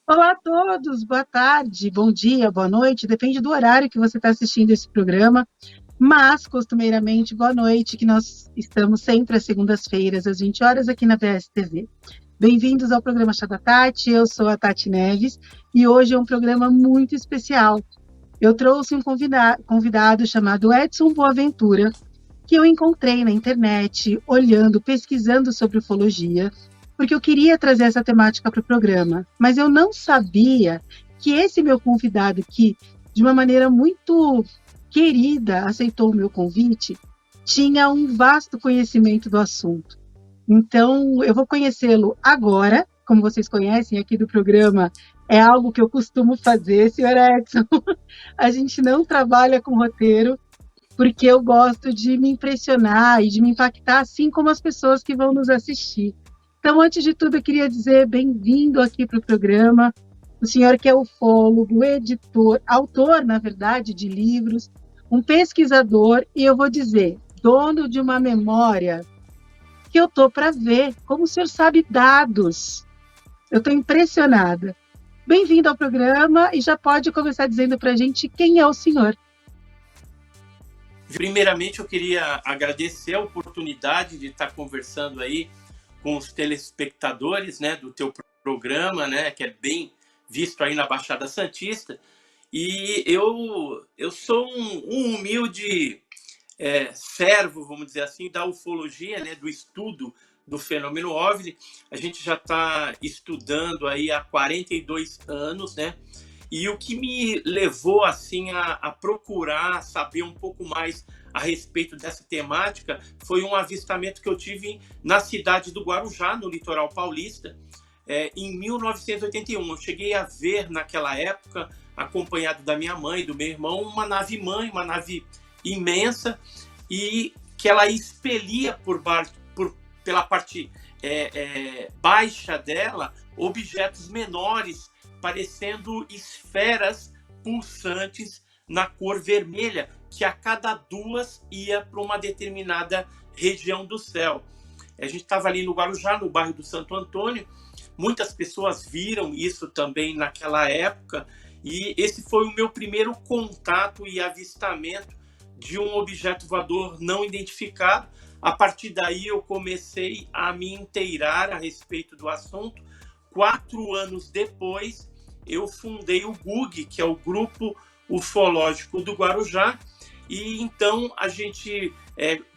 Olá a todos, boa tarde, bom dia, boa noite, depende do horário que você está assistindo esse programa, mas costumeiramente boa noite, que nós estamos sempre às segundas-feiras, às 20 horas, aqui na BSTV. Bem-vindos ao programa Chá da Tati, eu sou a Tati Neves e hoje é um programa muito especial. Eu trouxe um convidado chamado Edson Boaventura, que eu encontrei na internet, olhando, pesquisando sobre ufologia, porque eu queria trazer essa temática para o programa, mas eu não sabia que esse meu convidado, que de uma maneira muito querida aceitou o meu convite, tinha um vasto conhecimento do assunto. Então, eu vou conhecê-lo agora, como vocês conhecem aqui do programa, é algo que eu costumo fazer, senhor Edson. A gente não trabalha com roteiro, porque eu gosto de me impressionar e de me impactar, assim como as pessoas que vão nos assistir. Então, antes de tudo, eu queria dizer bem-vindo aqui para o programa. O senhor que é ufólogo, editor, autor, na verdade, de livros, um pesquisador e, eu vou dizer, dono de uma memória que eu estou para ver como o senhor sabe dados. Eu estou impressionada. Bem-vindo ao programa e já pode começar dizendo para a gente quem é o senhor. Primeiramente, eu queria agradecer a oportunidade de estar conversando aí com os telespectadores, né, do teu programa, né, que é bem visto aí na Baixada Santista. E eu sou um humilde servo, vamos dizer assim, da ufologia, né, do estudo do fenômeno OVNI. A gente já está estudando aí há 42 anos, né? E o que me levou assim a procurar saber um pouco mais a respeito dessa temática foi um avistamento que eu tive na cidade do Guarujá, no litoral paulista, em 1981. Eu cheguei a ver naquela época, acompanhado da minha mãe, do meu irmão, uma nave-mãe, uma nave imensa, e que ela expelia pela parte baixa dela objetos menores, parecendo esferas pulsantes na cor vermelha, que a cada duas ia para uma determinada região do céu. A gente estava ali no Guarujá, no bairro do Santo Antônio. Muitas pessoas viram isso também naquela época, e esse foi o meu primeiro contato e avistamento de um objeto voador não identificado. A partir daí eu comecei a me inteirar a respeito do assunto. 4 anos depois, eu fundei o GUG, que é o Grupo Ufológico do Guarujá, e então a gente,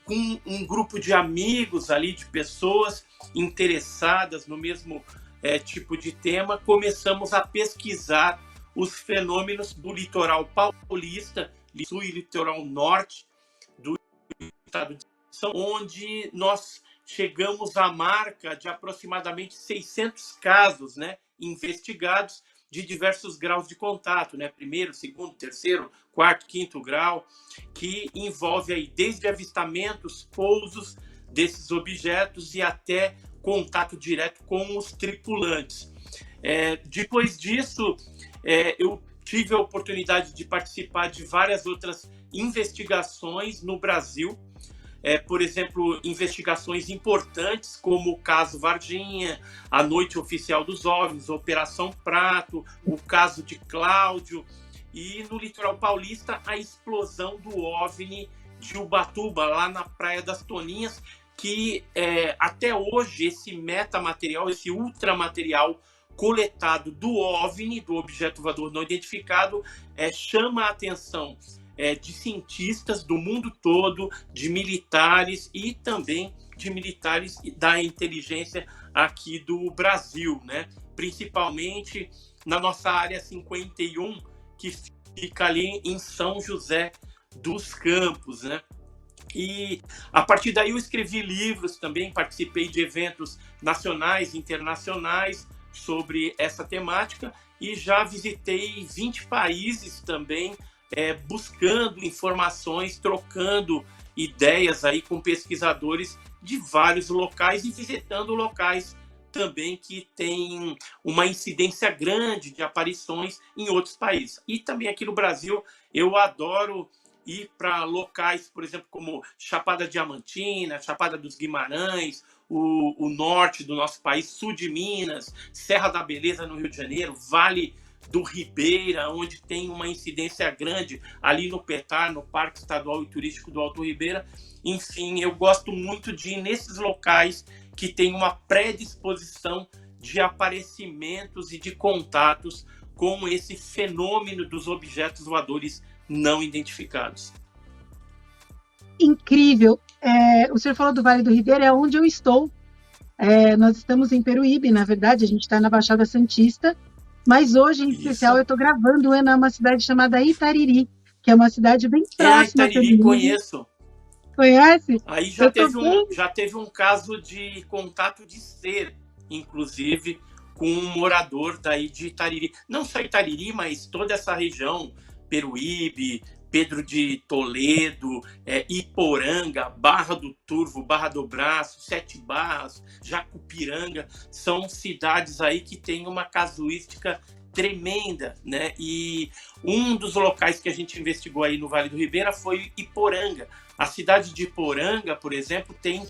com um grupo de amigos ali, de pessoas interessadas no mesmo tipo de tema, começamos a pesquisar os fenômenos do litoral paulista, sul e litoral norte do estado de São Paulo, onde nós chegamos à marca de aproximadamente 600 casos, né, investigados de diversos graus de contato, né, primeiro, segundo, terceiro, quarto, quinto grau, que envolve aí desde avistamentos, pousos desses objetos e até contato direto com os tripulantes. Depois disso, eu tive a oportunidade de participar de várias outras investigações no Brasil. Por exemplo, investigações importantes como o caso Varginha, a Noite Oficial dos OVNIs, Operação Prato, o caso de Cláudio, e no litoral paulista a explosão do OVNI de Ubatuba, lá na Praia das Toninhas, que até hoje esse metamaterial, esse ultramaterial coletado do OVNI, do objeto voador não identificado, chama a atenção de cientistas do mundo todo, de militares e também de militares da inteligência aqui do Brasil, né? Principalmente na nossa área 51, que fica ali em São José dos Campos, né? E a partir daí eu escrevi livros também, participei de eventos nacionais e internacionais sobre essa temática e já visitei 20 países também, buscando informações, trocando ideias aí com pesquisadores de vários locais e visitando locais também que têm uma incidência grande de aparições em outros países. E também aqui no Brasil, eu adoro ir para locais, por exemplo, como Chapada Diamantina, Chapada dos Guimarães, o norte do nosso país, sul de Minas, Serra da Beleza no Rio de Janeiro, Vale do Ribeira, onde tem uma incidência grande, ali no PETAR, no Parque Estadual e Turístico do Alto Ribeira. Enfim, eu gosto muito de ir nesses locais que tem uma predisposição de aparecimentos e de contatos com esse fenômeno dos objetos voadores não identificados. Incrível. O senhor falou do Vale do Ribeira, é onde eu estou. Nós estamos em Peruíbe, na verdade, a gente está na Baixada Santista, mas hoje, em especial, eu estou gravando numa cidade chamada Itariri, que é uma cidade bem próxima. Itariri, conheço. Conhece? Aí já teve um caso de contato de ser, inclusive, com um morador daí de Itariri. Não só Itariri, mas toda essa região, Peruíbe, Pedro de Toledo, Iporanga, Barra do Turvo, Barra do Braço, Sete Barras, Jacupiranga, são cidades aí que têm uma casuística tremenda, né? E um dos locais que a gente investigou aí no Vale do Ribeira foi Iporanga. A cidade de Iporanga, por exemplo, tem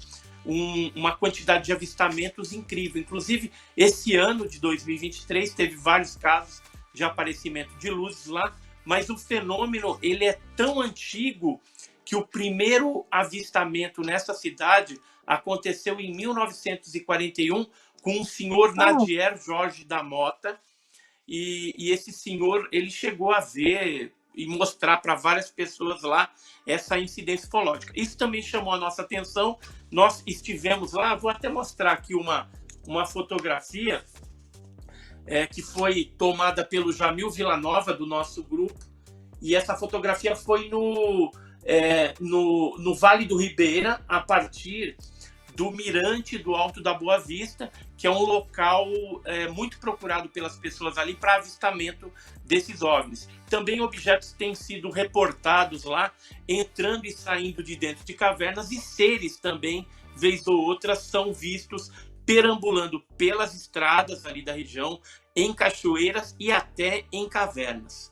uma quantidade de avistamentos incrível. Inclusive, esse ano de 2023 teve vários casos de aparecimento de luzes lá, mas o fenômeno ele é tão antigo que o primeiro avistamento nessa cidade aconteceu em 1941 com o senhor Nadier Jorge da Mota, e esse senhor ele chegou a ver e mostrar para várias pessoas lá essa incidência ufológica. Isso também chamou a nossa atenção. Nós estivemos lá, vou até mostrar aqui uma fotografia que foi tomada pelo Jamil Villanova, do nosso grupo, e essa fotografia foi no Vale do Ribeira, a partir do Mirante do Alto da Boa Vista, que é um local muito procurado pelas pessoas ali para avistamento desses OVNIs. Também objetos têm sido reportados lá, entrando e saindo de dentro de cavernas, e seres também, vez ou outra, são vistos perambulando pelas estradas ali da região, em cachoeiras e até em cavernas.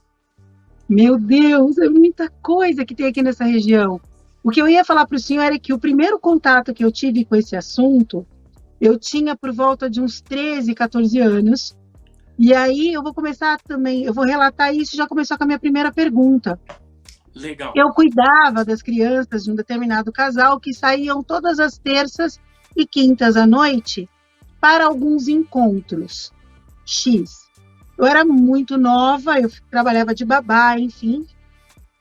Meu Deus, é muita coisa que tem aqui nessa região. O que eu ia falar para o senhor é que o primeiro contato que eu tive com esse assunto, eu tinha por volta de uns 13, 14 anos. E aí eu vou começar também, eu vou relatar isso, já começou com a minha primeira pergunta. Legal. Eu cuidava das crianças de um determinado casal que saíam todas as terças e quintas à noite para alguns encontros X. Eu era muito nova, eu trabalhava de babá, enfim.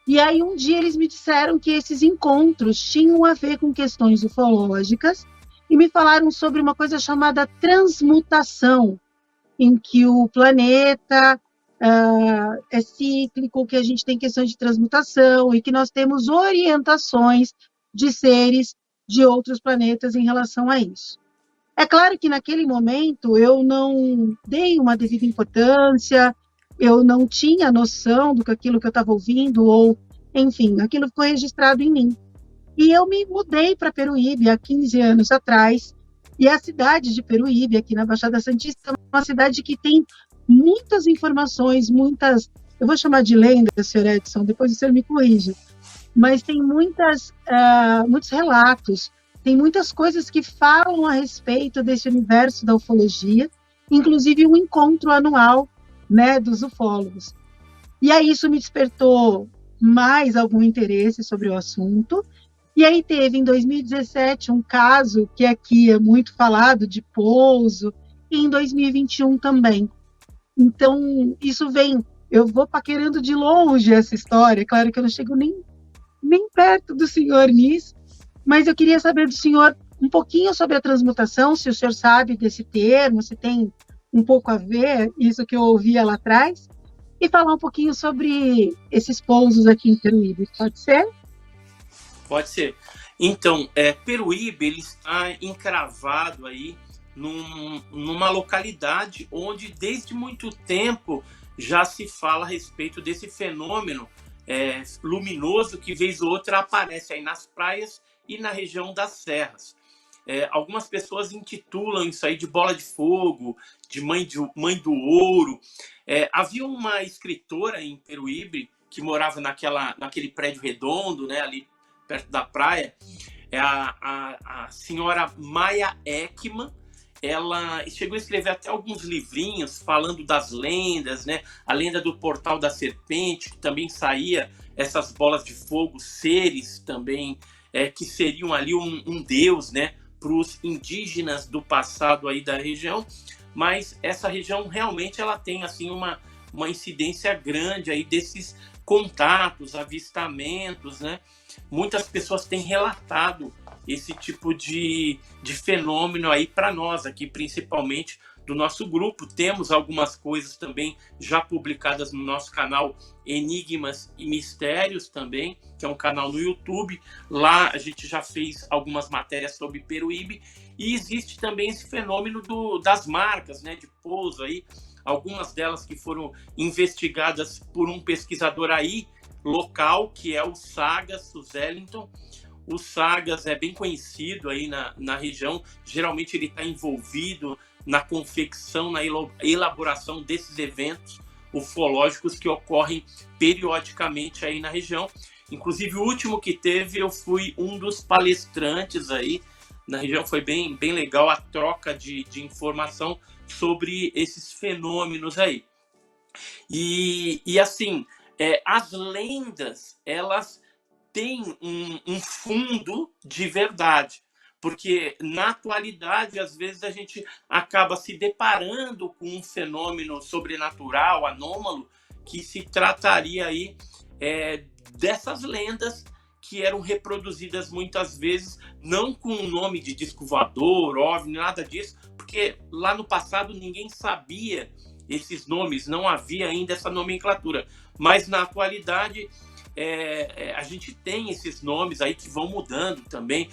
E aí um dia eles me disseram que esses encontros tinham a ver com questões ufológicas e me falaram sobre uma coisa chamada transmutação, em que o planeta é cíclico, que a gente tem questões de transmutação e que nós temos orientações de seres de outros planetas em relação a isso. É claro que naquele momento eu não dei uma devida importância, eu não tinha noção do que aquilo que eu estava ouvindo, ou, enfim, aquilo ficou registrado em mim. E eu me mudei para Peruíbe há 15 anos atrás, e a cidade de Peruíbe, aqui na Baixada Santista, é uma cidade que tem muitas informações, eu vou chamar de lenda, Sr. Edson, depois o senhor me corrige, mas tem muitos relatos, tem muitas coisas que falam a respeito desse universo da ufologia, inclusive um encontro anual, né, dos ufólogos. E aí isso me despertou mais algum interesse sobre o assunto. E aí teve, em 2017, um caso que aqui é muito falado, de pouso, e em 2021 também. Então, isso vem... Eu vou paquerando de longe essa história, claro que eu não chego nem perto do senhor nisso, mas eu queria saber do senhor um pouquinho sobre a transmutação, se o senhor sabe desse termo, se tem um pouco a ver isso que eu ouvia lá atrás, e falar um pouquinho sobre esses pousos aqui em Peruíbe. Pode ser? Pode ser. Então, Peruíbe ele está encravado aí numa localidade onde desde muito tempo já se fala a respeito desse fenômeno luminoso que vez ou outra aparece aí nas praias e na região das serras. Algumas pessoas intitulam isso aí de bola de fogo, de mãe do ouro. Havia uma escritora em Peruíbe que morava naquele prédio redondo, né, ali perto da praia, é a senhora Maia Ekman. Ela chegou a escrever até alguns livrinhos falando das lendas, né? A lenda do Portal da Serpente, que também saía essas bolas de fogo, seres também, que seriam ali um deus, né? Para os indígenas do passado aí da região. Mas essa região realmente ela tem assim uma incidência grande aí desses contatos, avistamentos, né? Muitas pessoas têm relatado esse tipo de fenômeno aí para nós aqui, principalmente do nosso grupo. Temos algumas coisas também já publicadas no nosso canal Enigmas e Mistérios também, que é um canal no YouTube. Lá a gente já fez algumas matérias sobre Peruíbe, e existe também esse fenômeno das marcas, né, de pouso aí, algumas delas que foram investigadas por um pesquisador aí local, que é o Sagas Suzelington. O Sagas é bem conhecido aí na região, geralmente ele está envolvido na confecção, na elaboração desses eventos ufológicos que ocorrem periodicamente aí na região. Inclusive, o último que teve, eu fui um dos palestrantes aí na região. Foi bem legal a troca de informação sobre esses fenômenos aí. E assim, as lendas, elas têm um fundo de verdade, porque na atualidade, às vezes, a gente acaba se deparando com um fenômeno sobrenatural, anômalo, que se trataria aí dessas lendas que eram reproduzidas muitas vezes, não com o nome de disco voador, OVNI, nada disso, porque lá no passado ninguém sabia esses nomes, não havia ainda essa nomenclatura. Mas na atualidade a gente tem esses nomes aí que vão mudando também.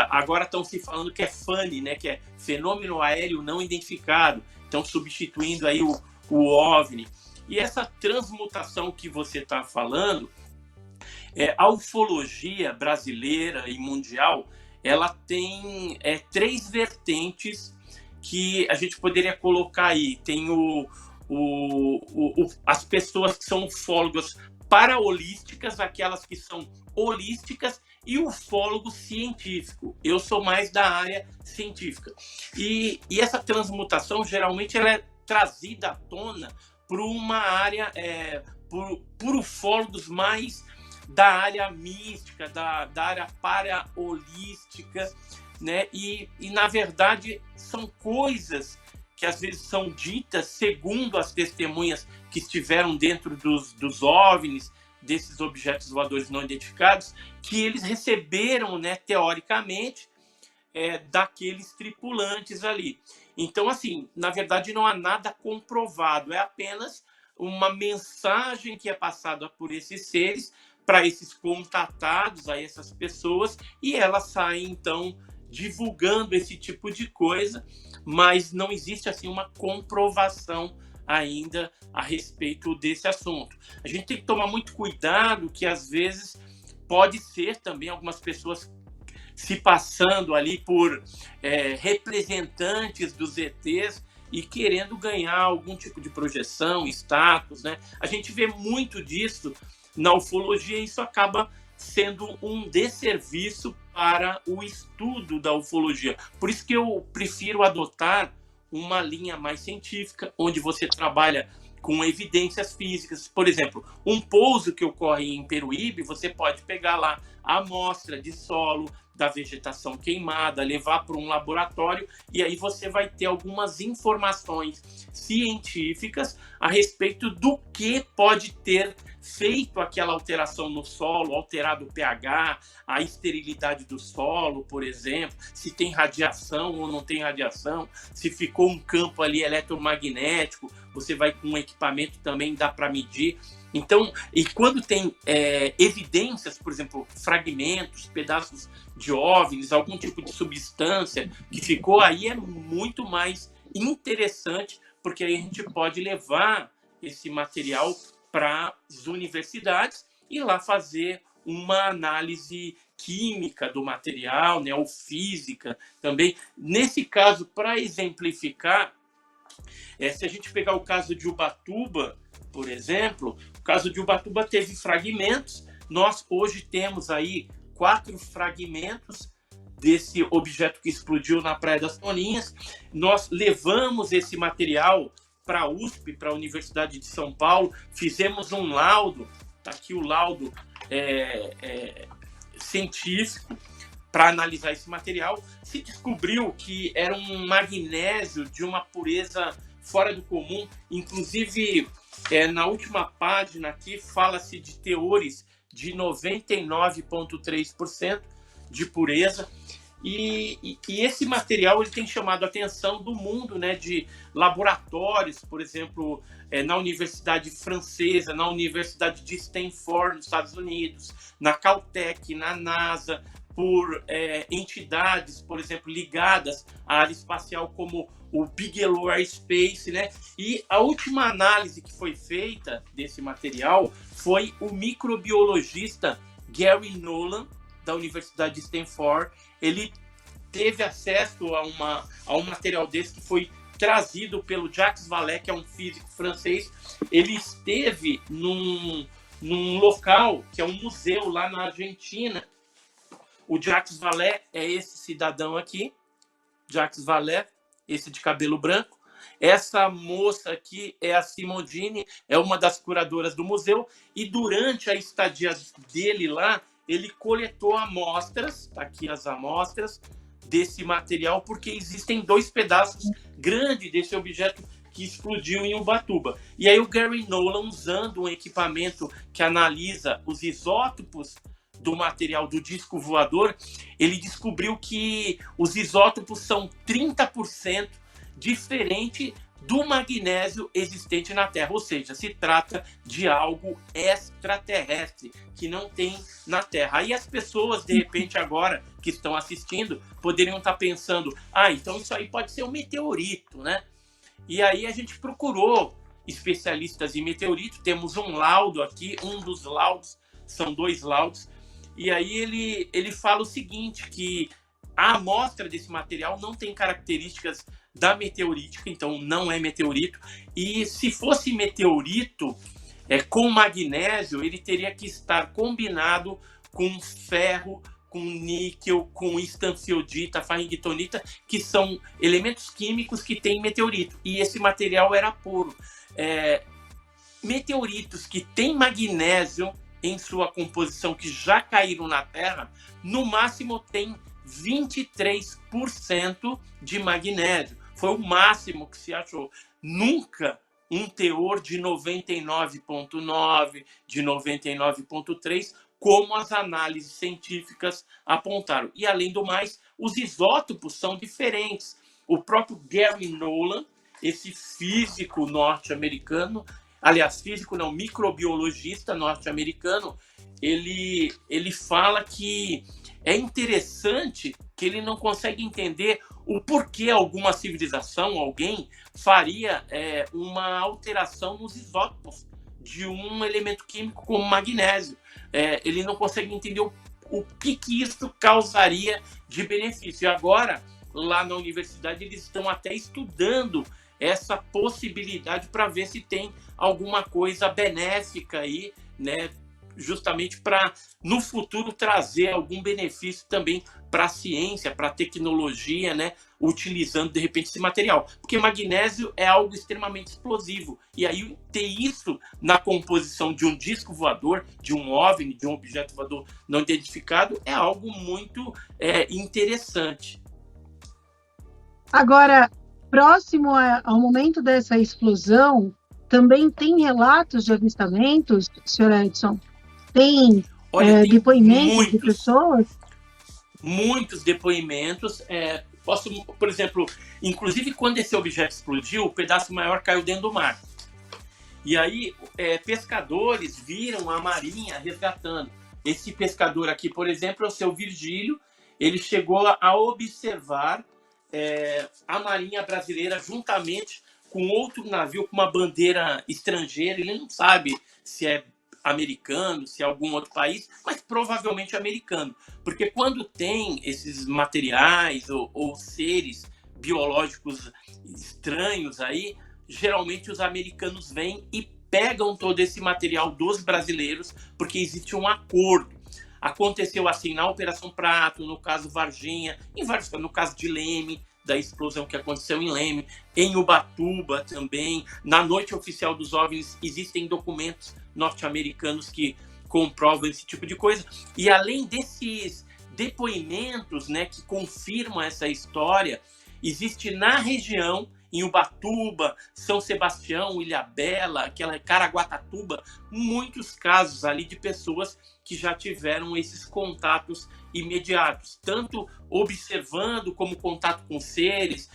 Agora estão se falando que é FANI, né, que é fenômeno aéreo não identificado. Estão substituindo aí o OVNI. E essa transmutação que você está falando, a ufologia brasileira e mundial, ela tem 3 vertentes que a gente poderia colocar aí. Tem as pessoas que são ufólogas paraholísticas, aquelas que são holísticas, e ufólogo científico. Eu sou mais da área científica. E essa transmutação, geralmente, ela é trazida à tona por uma área, por ufólogos mais da área mística, da área paraholística, né? E, na verdade, são coisas que às vezes são ditas segundo as testemunhas que estiveram dentro dos OVNIs, desses objetos voadores não identificados, que eles receberam, né, teoricamente, daqueles tripulantes ali. Então, assim, na verdade, não há nada comprovado, é apenas uma mensagem que é passada por esses seres para esses contatados, a essas pessoas, e elas saem, então, divulgando esse tipo de coisa, mas não existe assim uma comprovação ainda a respeito desse assunto. A gente tem que tomar muito cuidado, que às vezes pode ser também algumas pessoas se passando ali por representantes dos ETs e querendo ganhar algum tipo de projeção, status, né? A gente vê muito disso na ufologia, e isso acaba sendo um desserviço para o estudo da ufologia. Por isso que eu prefiro adotar uma linha mais científica, onde você trabalha com evidências físicas. Por exemplo, um pouso que ocorre em Peruíbe, você pode pegar lá a amostra de solo da vegetação queimada, levar para um laboratório, e aí você vai ter algumas informações científicas a respeito do que pode ter feito aquela alteração no solo, alterado o pH, a esterilidade do solo, por exemplo, se tem radiação ou não tem radiação, se ficou um campo ali eletromagnético, você vai com um equipamento também, dá para medir. Então, e quando tem evidências, por exemplo, fragmentos, pedaços de OVNIs, algum tipo de substância que ficou, aí é muito mais interessante, porque aí a gente pode levar esse material para as universidades e lá fazer uma análise química do material, né, ou física também. Nesse caso, para exemplificar, se a gente pegar o caso de Ubatuba, por exemplo, caso de Ubatuba teve fragmentos. Nós hoje temos aí 4 fragmentos desse objeto que explodiu na Praia das Toninhas. Nós levamos esse material para a USP, para a Universidade de São Paulo, fizemos um laudo, está aqui o laudo científico para analisar esse material. Se descobriu que era um magnésio de uma pureza fora do comum, inclusive na última página aqui fala-se de teores de 99,3% de pureza. E esse material ele tem chamado a atenção do mundo, né, de laboratórios, por exemplo, na Universidade Francesa, na Universidade de Stanford, nos Estados Unidos, na Caltech, na NASA, por entidades, por exemplo, ligadas à área espacial, como o Bigelow Aerospace, né? E a última análise que foi feita desse material foi o microbiologista Gary Nolan, da Universidade de Stanford. Ele teve acesso a um material desse que foi trazido pelo Jacques Vallée, que é um físico francês. Ele esteve num local que é um museu lá na Argentina. O Jacques Vallée é esse cidadão aqui, Jacques Vallée, esse de cabelo branco. Essa moça aqui é a Simondini, é uma das curadoras do museu, e durante a estadia dele lá, ele coletou amostras, tá aqui as amostras desse material, porque existem 2 pedaços grandes desse objeto que explodiu em Ubatuba. E aí o Gary Nolan, usando um equipamento que analisa os isótopos do material do disco voador, ele descobriu que os isótopos são 30% diferente do magnésio existente na Terra, ou seja, se trata de algo extraterrestre que não tem na Terra. Aí as pessoas, de repente, agora que estão assistindo, poderiam estar pensando, então isso aí pode ser um meteorito, né? E aí a gente procurou especialistas em meteorito, temos um laudo aqui, um dos laudos, são 2 laudos, e aí ele fala o seguinte, que a amostra desse material não tem características da meteorítica, então não é meteorito. E se fosse meteorito, com magnésio, ele teria que estar combinado com ferro, com níquel, com estanfiodita, faringitonita, que são elementos químicos que tem meteorito. E esse material era puro. Meteoritos que têm magnésio em sua composição, que já caíram na Terra, no máximo tem 23% de magnésio. Foi o máximo que se achou. Nunca um teor de 99,9, de 99,3, como as análises científicas apontaram. E, além do mais, os isótopos são diferentes. O próprio Gary Nolan, esse físico norte-americano, aliás, físico não, microbiologista norte-americano, ele fala que é interessante que ele não consegue entender o porquê alguma civilização, alguém, faria uma alteração nos isótopos de um elemento químico como magnésio. Ele não consegue entender o que isso causaria de benefício. E agora, lá na universidade, eles estão até estudando essa possibilidade para ver se tem alguma coisa benéfica aí, né? Justamente para, no futuro, trazer algum benefício também para a ciência, para a tecnologia, né? Utilizando, de repente, esse material. Porque magnésio é algo extremamente explosivo. E aí, ter isso na composição de um disco voador, de um OVNI, de um objeto voador não identificado, é algo muito interessante. Agora, próximo ao momento dessa explosão, também tem relatos de avistamentos, Sr. Edson? Tem depoimentos de pessoas? Muitos depoimentos. Posso, por exemplo, inclusive quando esse objeto explodiu, o pedaço maior caiu dentro do mar. E aí, pescadores viram a marinha resgatando. Esse pescador aqui, por exemplo, é o seu Virgílio. Ele chegou a observar a marinha brasileira juntamente com outro navio com uma bandeira estrangeira. Ele não sabe se é americano, se é algum outro país, mas provavelmente americano. Porque quando tem esses materiais ou seres biológicos estranhos aí, geralmente os americanos vêm e pegam todo esse material dos brasileiros, porque existe um acordo. Aconteceu assim na Operação Prato, no caso Varginha, no caso de Leme, da explosão que aconteceu em Leme, em Ubatuba também. Na Noite Oficial dos OVNIs existem documentos norte-americanos que comprovam esse tipo de coisa. E além desses depoimentos, né, que confirmam essa história, existe na região, em Ubatuba, São Sebastião, Ilhabela, aquela Caraguatatuba, muitos casos ali de pessoas que já tiveram esses contatos imediatos, tanto observando como contato com seres,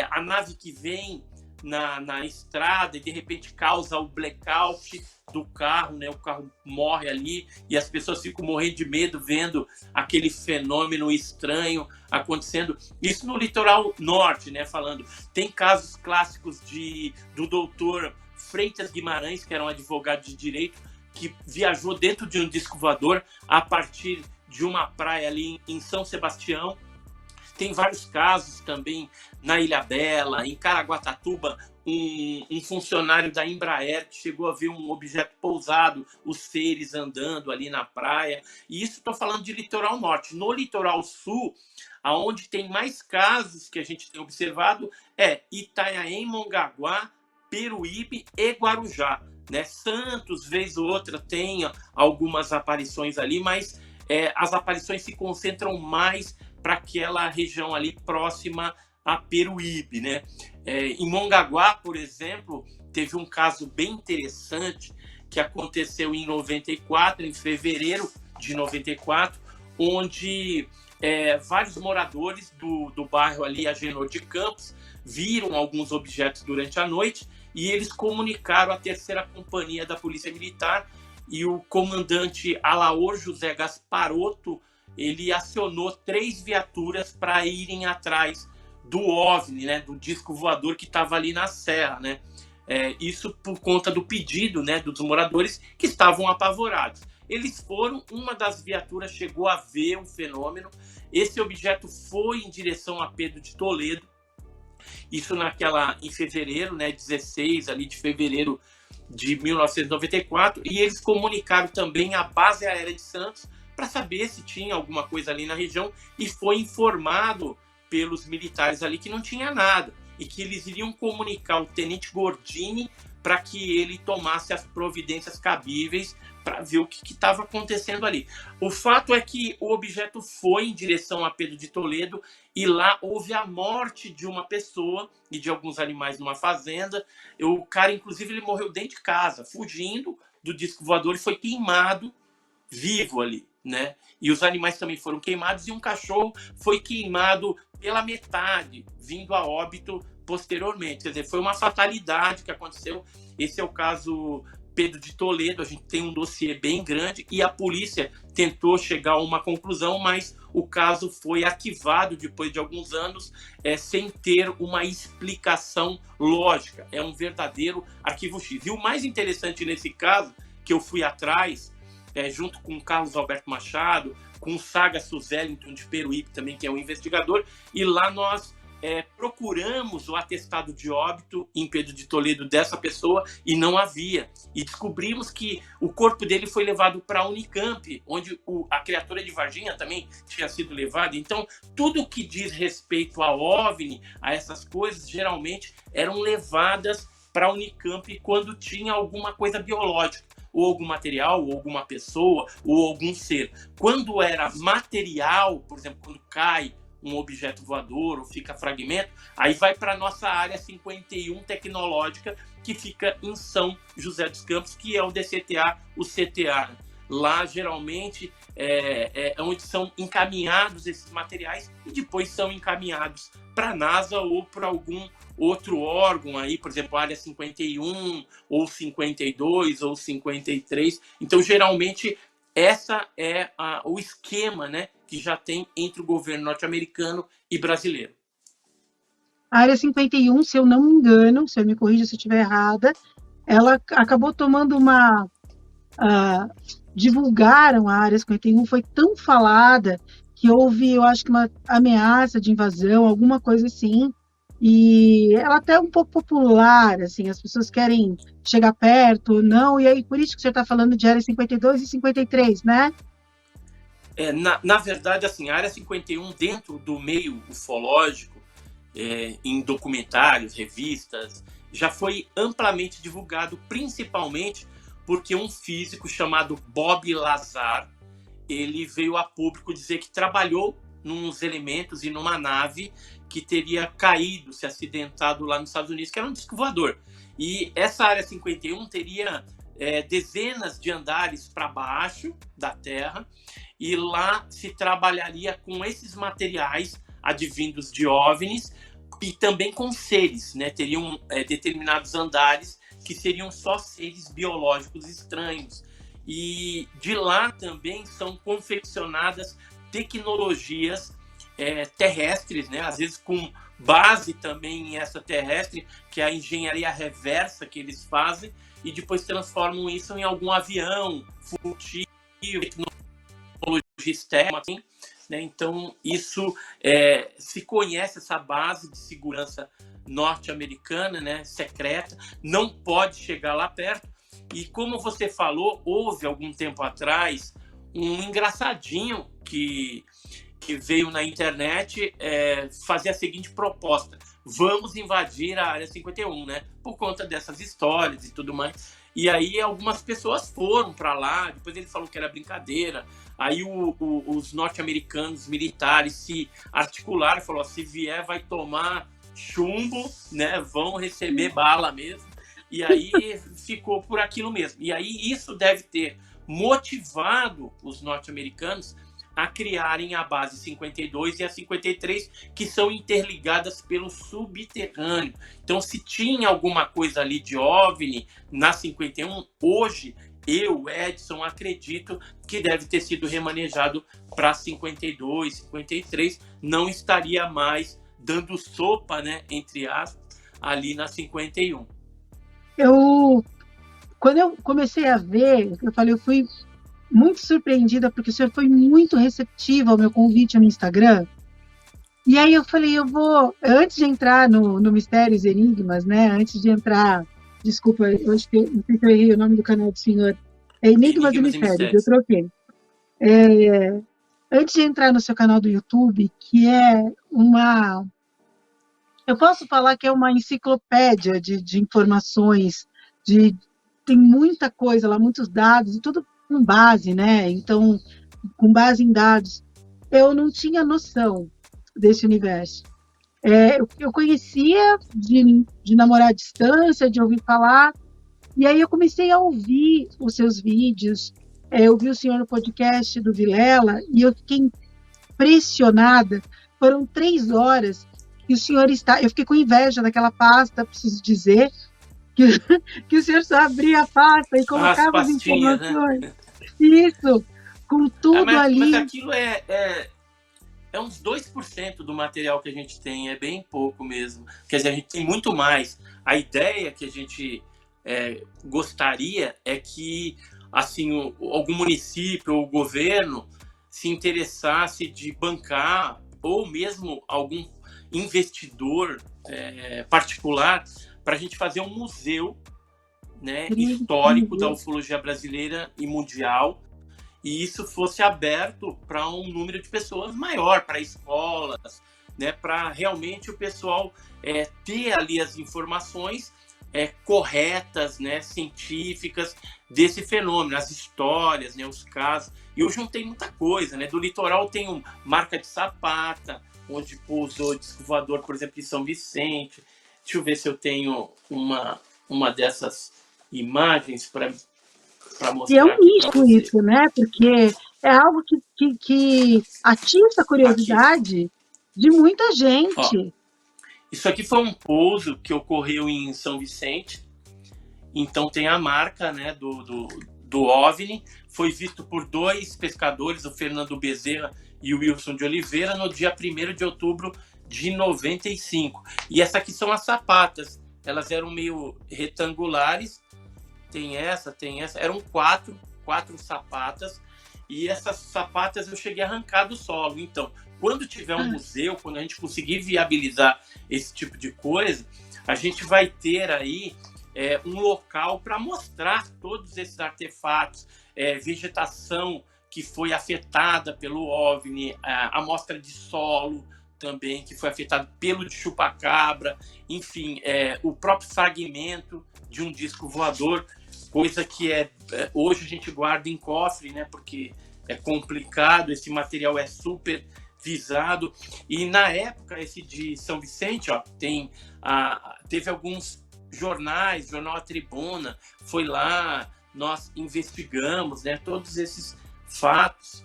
a nave que vem na estrada e de repente causa o blackout do carro, né? O carro morre ali e as pessoas ficam morrendo de medo vendo aquele fenômeno estranho acontecendo. Isso no litoral norte, né? Falando, tem casos clássicos do doutor Freitas Guimarães, que era um advogado de direito, que viajou dentro de um disco voador a partir de uma praia ali em São Sebastião. Tem vários casos também na Ilhabela, em Caraguatatuba, um funcionário da Embraer que chegou a ver um objeto pousado, os seres andando ali na praia. E isso estou falando de litoral norte. No litoral sul, aonde tem mais casos que a gente tem observado, é Itanhaém, Mongaguá, Peruíbe e Guarujá. Né? Santos, vez ou outra, tem algumas aparições ali, mas as aparições se concentram mais para aquela região ali próxima a Peruíbe, né? Em Mongaguá, por exemplo, teve um caso bem interessante que aconteceu em 94, em fevereiro de 94, onde vários moradores do bairro ali, Agenor de Campos, viram alguns objetos durante a noite e eles comunicaram à 3ª Companhia da Polícia Militar e o comandante Alaor José Gasparotto, ele acionou 3 viaturas para irem atrás do OVNI, né, do disco voador que estava ali na serra, né? Isso por conta do pedido, né, dos moradores que estavam apavorados. Eles foram, uma das viaturas chegou a ver um fenômeno, esse objeto foi em direção a Pedro de Toledo, isso em fevereiro, né, 16 ali de fevereiro de 1994, e eles comunicaram também à base aérea de Santos para saber se tinha alguma coisa ali na região, e foi informado pelos militares ali que não tinha nada, e que eles iriam comunicar o tenente Gordini para que ele tomasse as providências cabíveis para ver o que estava acontecendo ali. O fato é que o objeto foi em direção a Pedro de Toledo e lá houve a morte de uma pessoa e de alguns animais numa fazenda. O cara, inclusive, ele morreu dentro de casa, fugindo do disco voador e foi queimado vivo ali, né? E os animais também foram queimados e um cachorro foi queimado pela metade, vindo a óbito posteriormente. Quer dizer, foi uma fatalidade que aconteceu. Esse é o caso Pedro de Toledo. A gente tem um dossiê bem grande e a polícia tentou chegar a uma conclusão, mas o caso foi arquivado depois de alguns anos, sem ter uma explicação lógica. É um verdadeiro arquivo X. E o mais interessante nesse caso, que eu fui atrás, junto com o Carlos Alberto Machado, com o Saga Suzellington de Peruíbe também, que é um investigador, e lá nós procuramos o atestado de óbito em Pedro de Toledo dessa pessoa e não havia. E descobrimos que o corpo dele foi levado para a Unicamp, onde a criatura de Varginha também tinha sido levada. Então, tudo que diz respeito a OVNI, a essas coisas, geralmente eram levadas para a Unicamp quando tinha alguma coisa biológica, ou algum material, ou alguma pessoa, ou algum ser. Quando era material, por exemplo, quando cai um objeto voador ou fica fragmento, aí vai para a nossa área 51 tecnológica, que fica em São José dos Campos, que é o DCTA, o CTA. Lá, geralmente, é onde são encaminhados esses materiais e depois são encaminhados para a NASA ou para algum outro órgão aí, por exemplo, a área 51, ou 52, ou 53. Então, geralmente, essa é o esquema, né, que já tem entre o governo norte-americano e brasileiro. A área 51, se eu não me engano, se eu me corrija se eu estiver errada, ela acabou tomando divulgaram a área 51, foi tão falada que houve, eu acho que uma ameaça de invasão, alguma coisa assim, e ela até é um pouco popular, assim, as pessoas querem chegar perto, não, e aí por isso que você está falando de área 52 e 53, né? Na verdade, assim, a Área 51, dentro do meio ufológico, em documentários, revistas, já foi amplamente divulgado, principalmente porque um físico chamado Bob Lazar, ele veio a público dizer que trabalhou nos elementos e numa nave que teria caído, se acidentado lá nos Estados Unidos, que era um disco voador. E essa Área 51 teria dezenas de andares para baixo da Terra, e lá se trabalharia com esses materiais advindos de OVNIs e também com seres, né? Teriam determinados andares que seriam só seres biológicos estranhos. E de lá também são confeccionadas tecnologias terrestres, né? Às vezes com base também em essa terrestre, que é a engenharia reversa que eles fazem, e depois transformam isso em algum avião furtivo, tecnologia externa, assim, né? Então, isso se conhece essa base de segurança norte-americana, né, secreta, não pode chegar lá perto. E como você falou, houve algum tempo atrás um engraçadinho que veio na internet fazer a seguinte proposta: vamos invadir a Área 51, né? Por conta dessas histórias e tudo mais. E aí algumas pessoas foram para lá, depois ele falou que era brincadeira. Aí os norte-americanos militares se articularam e falaram: se vier vai tomar chumbo, né? Vão receber bala mesmo. E aí ficou por aquilo mesmo. E aí isso deve ter motivado os norte-americanos a criarem a base 52 e a 53, que são interligadas pelo subterrâneo. Então, se tinha alguma coisa ali de OVNI na 51, hoje eu, Edson, acredito que deve ter sido remanejado para 52, 53, não estaria mais dando sopa, né, entre aspas, ali na 51. Quando eu comecei a ver, eu fui muito surpreendida, porque o senhor foi muito receptivo ao meu convite no Instagram. E aí eu falei, antes de entrar no Mistérios e Enigmas, né? Antes de entrar, desculpa, eu acho que não sei se eu errei o nome do canal do senhor. É Enigmas e Mistérios, eu troquei. Antes de entrar no seu canal do YouTube, que é eu posso falar que é uma enciclopédia de informações, tem muita coisa lá, muitos dados, e tudo com base, né? Então, com base em dados, eu não tinha noção desse universo. Eu conhecia de namorar à distância, de ouvir falar, e aí eu comecei a ouvir os seus vídeos, eu vi o senhor no podcast do Vilela, e eu fiquei impressionada. Foram 3 horas que o senhor está... Eu fiquei com inveja daquela pasta, preciso dizer, que o senhor só abria a pasta e colocava as informações. Né? Isso, com tudo ali. Mas aquilo é uns 2% do material que a gente tem, é bem pouco mesmo. Quer dizer, a gente tem muito mais. A ideia que a gente gostaria é que assim, algum município ou governo se interessasse de bancar, ou mesmo algum investidor particular, para a gente fazer um museu, né, histórico da ufologia brasileira e mundial, e isso fosse aberto para um número de pessoas maior, para escolas, né, para realmente o pessoal ter ali as informações corretas, né, científicas desse fenômeno, as histórias, né, os casos. E eu juntei muita coisa, né? Do litoral tem marca de sapata, onde pousou disco voador, por exemplo, em São Vicente. Deixa eu ver se eu tenho uma dessas imagens para mostrar. E é um nicho isso, né? Porque é algo que atiça a curiosidade de muita gente. Ó, isso aqui foi um pouso que ocorreu em São Vicente. Então tem a marca, né, do OVNI. Foi visto por 2 pescadores, o Fernando Bezerra e o Wilson de Oliveira, no dia 1º de outubro de 95. E essa aqui são as sapatas. Elas eram meio retangulares. Tem essa. Eram quatro sapatas. e essas sapatas eu cheguei a arrancar do solo. Então, quando tiver um museu, quando a gente conseguir viabilizar esse tipo de coisa, a gente vai ter aí um local para mostrar todos esses artefatos, vegetação que foi afetada pelo OVNI, a amostra de solo também, que foi afetada pelo de chupacabra, enfim, o próprio fragmento de um disco voador, coisa que hoje a gente guarda em cofre, né, porque é complicado, esse material é super visado. E na época, esse de São Vicente, ó, teve alguns jornais, Jornal A Tribuna, foi lá, nós investigamos, né, todos esses fatos.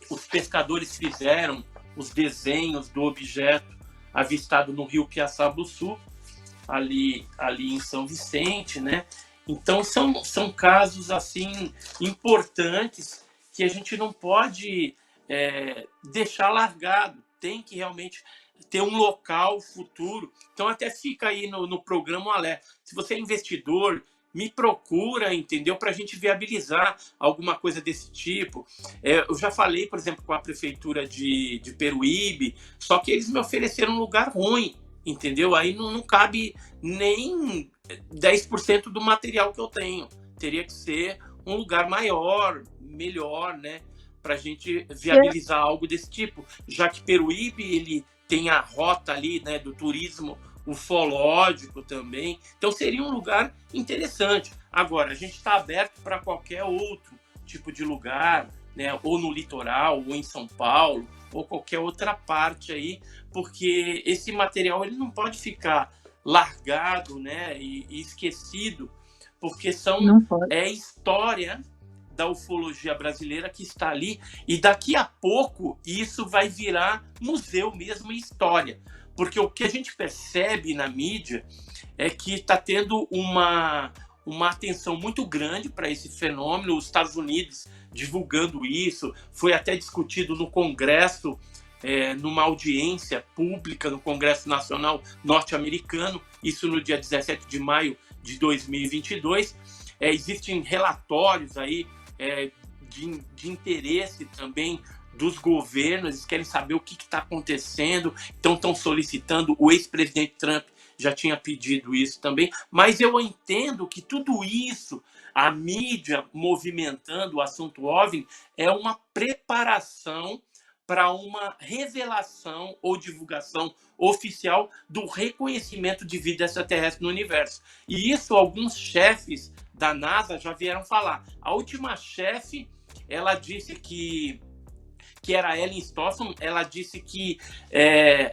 Os pescadores fizeram os desenhos do objeto avistado no rio Piaçabuçu, ali em São Vicente, né? Então são casos assim importantes que a gente não pode deixar largado. Tem que realmente ter um local futuro. Então até fica aí no programa alerta. Se você é investidor, me procura, entendeu? Para a gente viabilizar alguma coisa desse tipo. Eu já falei, por exemplo, com a prefeitura de Peruíbe, só que eles me ofereceram um lugar ruim, entendeu? Aí não cabe nem 10% do material que eu tenho. Teria que ser um lugar maior, melhor, né? Para a gente viabilizar algo desse tipo. Já que Peruíbe, ele tem a rota ali, né, do turismo ufológico também. Então seria um lugar interessante. Agora, a gente está aberto para qualquer outro tipo de lugar, né? Ou no litoral, ou em São Paulo, ou qualquer outra parte aí, porque esse material ele não pode ficar largado, né? E esquecido, porque é história da ufologia brasileira que está ali, e daqui a pouco isso vai virar museu mesmo e história. Porque o que a gente percebe na mídia é que está tendo uma atenção muito grande para esse fenômeno, os Estados Unidos divulgando isso, foi até discutido no Congresso, numa audiência pública no Congresso Nacional Norte-Americano, isso no dia 17 de maio de 2022. Existem relatórios aí de interesse também dos governos, eles querem saber o que está acontecendo, então estão solicitando, o ex-presidente Trump já tinha pedido isso também, mas eu entendo que tudo isso, a mídia movimentando o assunto OVNI, é uma preparação para uma revelação ou divulgação oficial do reconhecimento de vida extraterrestre no universo. E isso alguns chefes da NASA já vieram falar. A última chefe, ela disse que era Ellen Stolson, ela disse que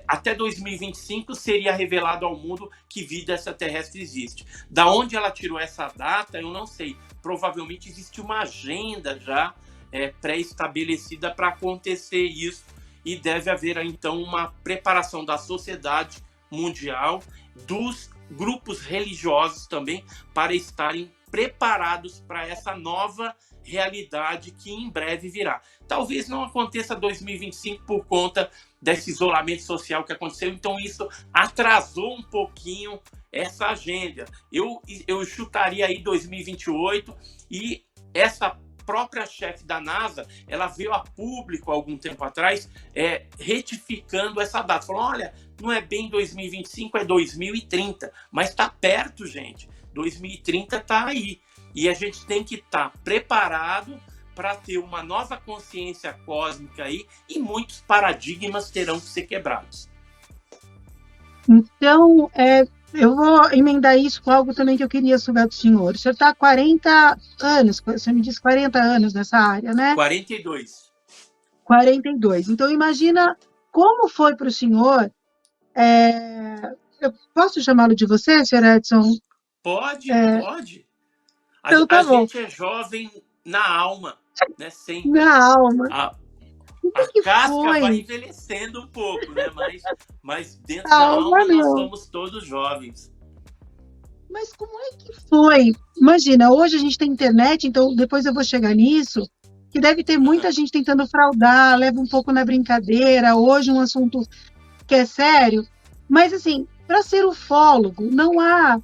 até 2025 seria revelado ao mundo que vida extraterrestre existe. Da onde ela tirou essa data, eu não sei. Provavelmente existe uma agenda já pré-estabelecida para acontecer isso, e deve haver, então, uma preparação da sociedade mundial, dos grupos religiosos também, para estarem preparados para essa nova realidade que em breve virá. Talvez não aconteça 2025 por conta desse isolamento social que aconteceu, então isso atrasou um pouquinho essa agenda. Eu chutaria aí 2028, e essa própria chefe da NASA, ela veio a público há algum tempo atrás, retificando essa data. Falou, olha, não é bem 2025, é 2030, mas está perto, gente. 2030 está aí. E a gente tem que estar preparado para ter uma nova consciência cósmica aí, e muitos paradigmas terão que ser quebrados. Então, eu vou emendar isso com algo também que eu queria souber do senhor. O senhor está há 40 anos, você me disse 40 anos nessa área, né? 42. 42. Então, imagina como foi para o senhor... Eu posso chamá-lo de você, senhor Edson? Pode, pode. Então, tá bom. Gente é jovem na alma, né? Sempre. Na alma. A casca foi? vai envelhecendo um pouco, né? Mas dentro da alma nós somos todos jovens. Mas como é que foi? Imagina, hoje a gente tem internet, então depois eu vou chegar nisso, que deve ter muita gente tentando fraudar, leva um pouco na brincadeira, hoje um assunto que é sério. Mas assim, para ser ufólogo, não há...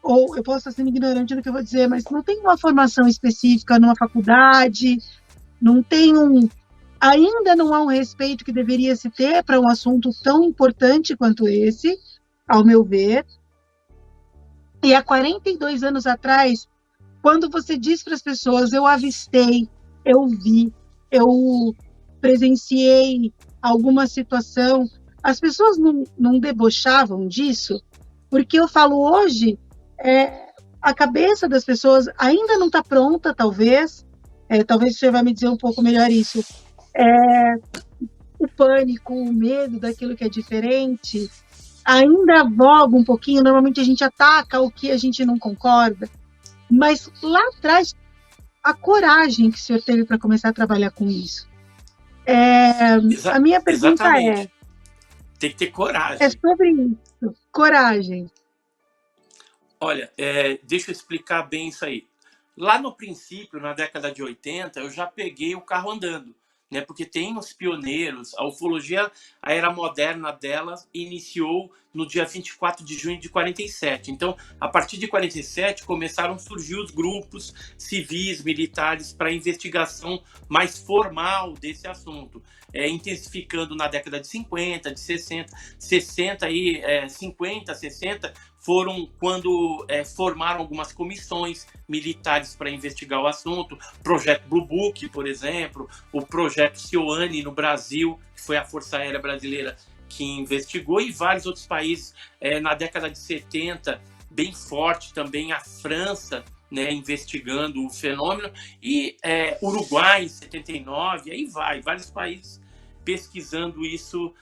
Ou eu posso estar sendo ignorante do que eu vou dizer, mas não tem uma formação específica numa faculdade, Não tem ainda não há um respeito que deveria se ter para um assunto tão importante quanto esse, ao meu ver. E há 42 anos atrás, quando você diz para as pessoas, eu avistei, eu vi, eu presenciei alguma situação, as pessoas não debochavam disso, porque eu falo hoje, a cabeça das pessoas ainda não está pronta, talvez você vai me dizer um pouco melhor isso, o pânico, o medo daquilo que é diferente, ainda voga um pouquinho, normalmente a gente ataca o que a gente não concorda, mas lá atrás, a coragem que o senhor teve para começar a trabalhar com isso. A minha pergunta exatamente. Tem que ter coragem. É sobre isso, coragem. Olha, deixa eu explicar bem isso aí. Lá no princípio, na década de 80, eu já peguei o carro andando, né? Porque tem os pioneiros, a ufologia, a era moderna dela iniciou no dia 24 de junho de 47. Então, a partir de 47, começaram a surgir os grupos civis, militares, para investigação mais formal desse assunto. Intensificando na década de 50, de 60, 50, 60, foram quando formaram algumas comissões militares para investigar o assunto. Projeto Blue Book, por exemplo, o projeto Sioane no Brasil, que foi a Força Aérea Brasileira que investigou, e vários outros países. Na década de 70, bem forte também a França, né, investigando o fenômeno, e Uruguai em 79, aí vários países pesquisando isso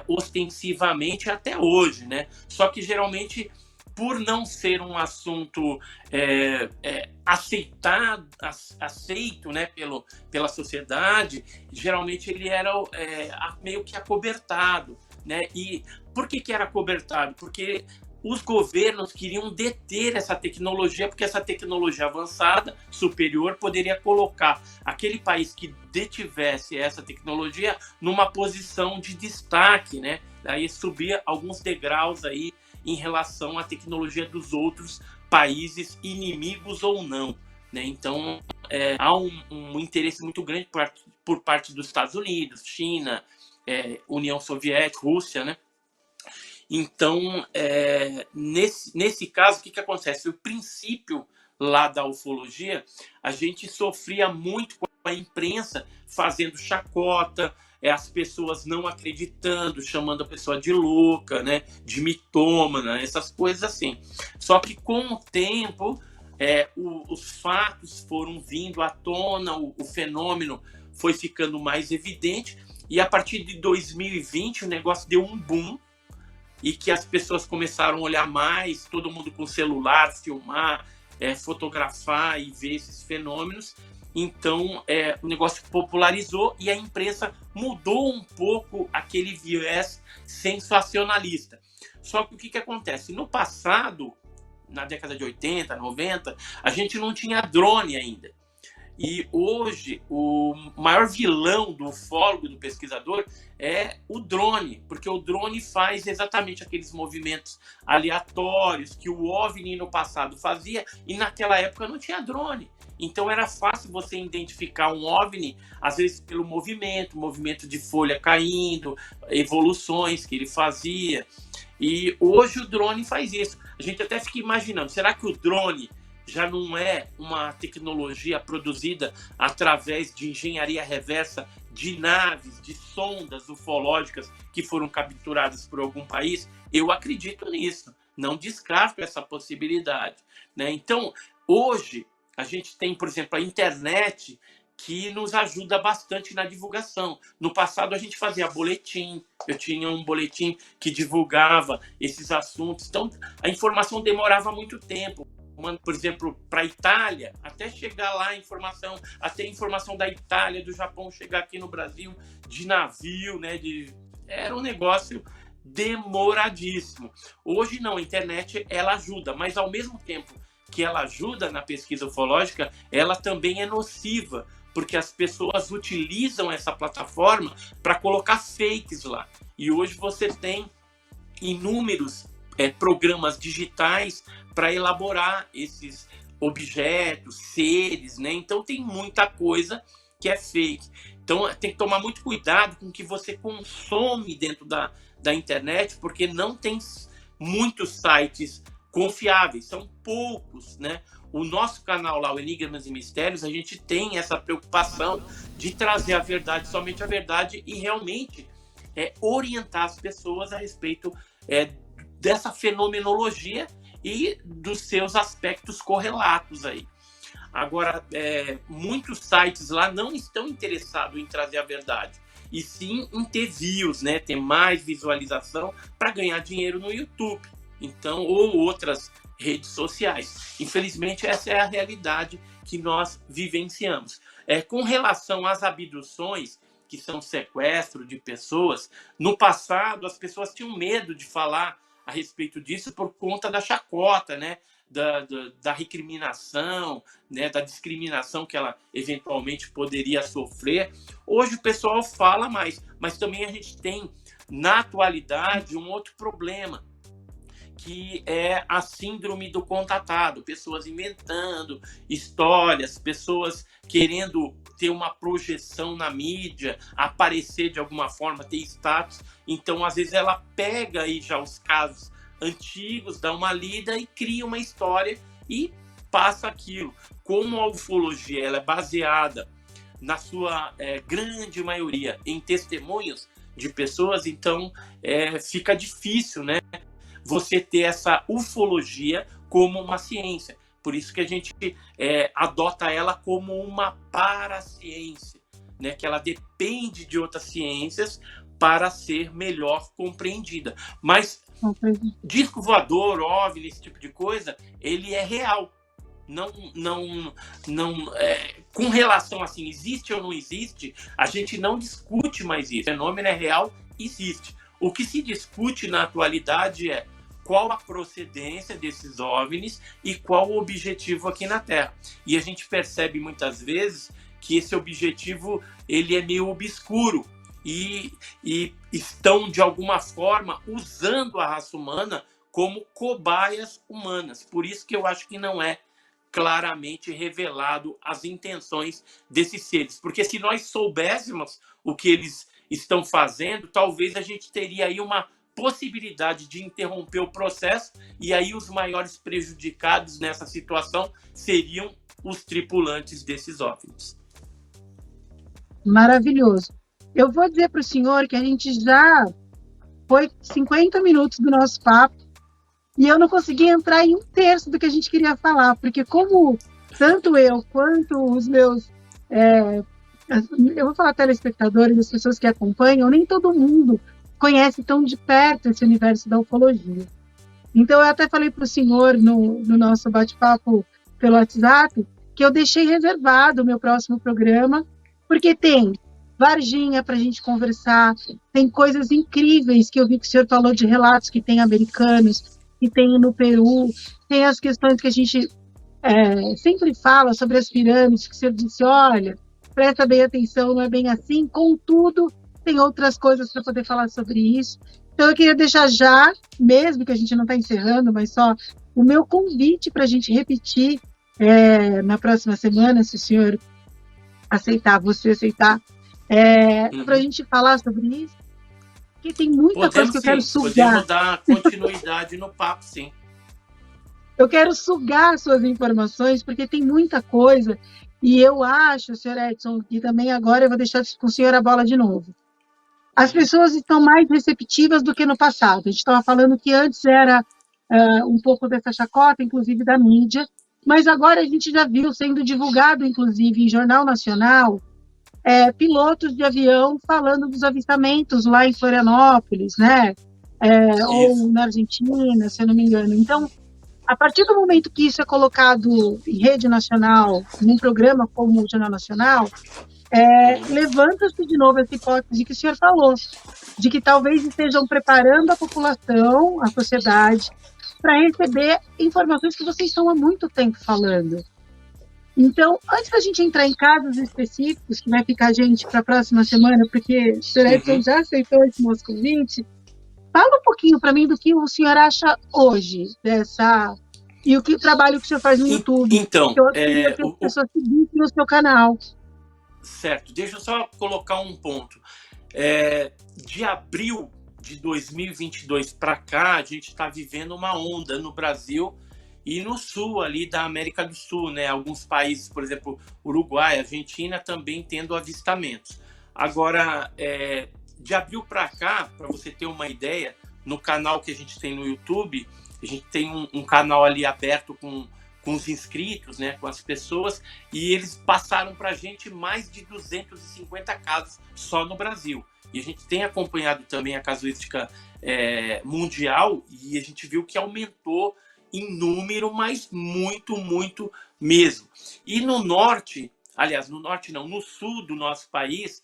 ostensivamente até hoje, né? Só que geralmente, por não ser um assunto aceito, né, pela sociedade, geralmente ele era meio que acobertado, né? E por que era acobertado? Porque os governos queriam deter essa tecnologia, porque essa tecnologia avançada, superior, poderia colocar aquele país que detivesse essa tecnologia numa posição de destaque, né? Aí subia alguns degraus aí em relação à tecnologia dos outros países, inimigos ou não, né? Então, há um interesse muito grande por parte dos Estados Unidos, China, União Soviética, Rússia, né? Então, nesse caso, o que acontece? O princípio lá da ufologia, a gente sofria muito com a imprensa fazendo chacota, as pessoas não acreditando, chamando a pessoa de louca, né, de mitômana, essas coisas assim. Só que com o tempo, os fatos foram vindo à tona, o fenômeno foi ficando mais evidente, e a partir de 2020 o negócio deu um boom, e que as pessoas começaram a olhar mais, todo mundo com celular, filmar, fotografar e ver esses fenômenos. Então, o negócio popularizou e a imprensa mudou um pouco aquele viés sensacionalista. Só que o que acontece? No passado, na década de 80, 90, a gente não tinha drone ainda. E hoje, o maior vilão do ufólogo, do pesquisador, é o drone, porque o drone faz exatamente aqueles movimentos aleatórios que o OVNI no passado fazia, e naquela época não tinha drone. Então era fácil você identificar um OVNI, às vezes pelo movimento de folha caindo, evoluções que ele fazia. E hoje o drone faz isso. A gente até fica imaginando, será que o drone já não é uma tecnologia produzida através de engenharia reversa de naves, de sondas ufológicas que foram capturadas por algum país? Eu acredito nisso, não descarto essa possibilidade, né? Então, hoje, a gente tem, por exemplo, a internet, que nos ajuda bastante na divulgação. No passado, a gente fazia boletim, eu tinha um boletim que divulgava esses assuntos, então a informação demorava muito tempo. Por exemplo, para a Itália, até chegar lá a informação, até a informação da Itália, do Japão chegar aqui no Brasil, de navio, né? Era um negócio demoradíssimo. Hoje não, a internet ela ajuda, mas ao mesmo tempo que ela ajuda na pesquisa ufológica, ela também é nociva, porque as pessoas utilizam essa plataforma para colocar fakes lá. E hoje você tem inúmeros programas digitais para elaborar esses objetos, seres, né? Então tem muita coisa que é fake. Então, tem que tomar muito cuidado com o que você consome dentro da internet, porque não tem muitos sites confiáveis, são poucos, né? O nosso canal lá, o Enigmas e Mistérios, a gente tem essa preocupação de trazer a verdade, somente a verdade, e realmente orientar as pessoas a respeito dessa fenomenologia e dos seus aspectos correlatos aí. Agora, muitos sites lá não estão interessados em trazer a verdade, e sim em ter views, né? Ter mais visualização para ganhar dinheiro no YouTube, então, ou outras redes sociais. Infelizmente, essa é a realidade que nós vivenciamos. Com relação às abduções, que são sequestro de pessoas, no passado as pessoas tinham medo de falar a respeito disso por conta da chacota, né? Da recriminação, né, da discriminação que ela eventualmente poderia sofrer. Hoje o pessoal fala mais, mas também a gente tem, na atualidade, um outro problema, que é a síndrome do contatado, pessoas inventando histórias, pessoas querendo ter uma projeção na mídia, aparecer de alguma forma, ter status. Então, às vezes, ela pega aí já os casos antigos, dá uma lida e cria uma história e passa aquilo. Como a ufologia ela é baseada, na sua grande maioria, em testemunhos de pessoas, então fica difícil, né, você ter essa ufologia como uma ciência. Por isso que a gente adota ela como uma paraciência, né, que ela depende de outras ciências para ser melhor compreendida. Mas disco voador, OVNI, esse tipo de coisa, ele é real. Não, com relação assim, existe ou não existe, a gente não discute mais isso. O fenômeno é real, existe. O que se discute na atualidade é qual a procedência desses OVNIs e qual o objetivo aqui na Terra. E a gente percebe muitas vezes que esse objetivo ele é meio obscuro e estão, de alguma forma, usando a raça humana como cobaias humanas. Por isso que eu acho que não é claramente revelado as intenções desses seres. Porque se nós soubéssemos o que eles estão fazendo, talvez a gente teria aí uma possibilidade de interromper o processo, e aí os maiores prejudicados nessa situação seriam os tripulantes desses OVNIs. Maravilhoso. Eu vou dizer para o senhor que a gente já foi 50 minutos do nosso papo e eu não consegui entrar em um terço do que a gente queria falar, porque como tanto eu quanto os meus, eu vou falar telespectadores, as pessoas que acompanham, nem todo mundo conhece tão de perto esse universo da ufologia. Então, eu até falei para o senhor no nosso bate-papo pelo WhatsApp que eu deixei reservado o meu próximo programa, porque tem Varginha para a gente conversar, tem coisas incríveis que eu vi que o senhor falou de relatos que tem americanos, que tem no Peru, tem as questões que a gente sempre fala sobre as pirâmides, que o senhor disse, olha, presta bem atenção, não é bem assim, contudo, tem outras coisas para poder falar sobre isso. Então, eu queria deixar já, mesmo que a gente não está encerrando, mas só o meu convite para a gente repetir na próxima semana, se o senhor aceitar, você aceitar, para a gente falar sobre isso, porque tem muita coisa que eu quero sugar. Podemos dar continuidade no papo, sim. Eu quero sugar suas informações, porque tem muita coisa, e eu acho, senhor Edson, que também agora eu vou deixar com o senhor a bola de novo. As pessoas estão mais receptivas do que no passado. A gente estava falando que antes era um pouco dessa chacota, inclusive da mídia, mas agora a gente já viu sendo divulgado, inclusive, em jornal nacional, pilotos de avião falando dos avistamentos lá em Florianópolis, né? Ou na Argentina, se eu não me engano. Então, a partir do momento que isso é colocado em rede nacional, num programa como o Jornal Nacional, levanta-se de novo essa hipótese que o senhor falou, de que talvez estejam preparando a população, a sociedade, para receber informações que vocês estão há muito tempo falando. Então, antes da gente entrar em casos específicos, que vai ficar a gente para a próxima semana, porque o senhor Edson já aceitou esse nosso convite, fala um pouquinho para mim do que o senhor acha hoje dessa... E o trabalho que o senhor faz no YouTube. Então, que eu queria que as pessoas seguissem no seu canal. Certo, deixa eu só colocar um ponto. De abril de 2022 para cá, a gente está vivendo uma onda no Brasil e no sul ali da América do Sul, né? Alguns países, por exemplo, Uruguai, Argentina, também tendo avistamentos. Agora, de abril para cá, para você ter uma ideia, no canal que a gente tem no YouTube, a gente tem um canal ali aberto com os inscritos, né, com as pessoas, e eles passaram para a gente mais de 250 casos só no Brasil. E a gente tem acompanhado também a casuística mundial e a gente viu que aumentou em número, mas muito, muito mesmo. E no norte, aliás, no norte não, no sul do nosso país,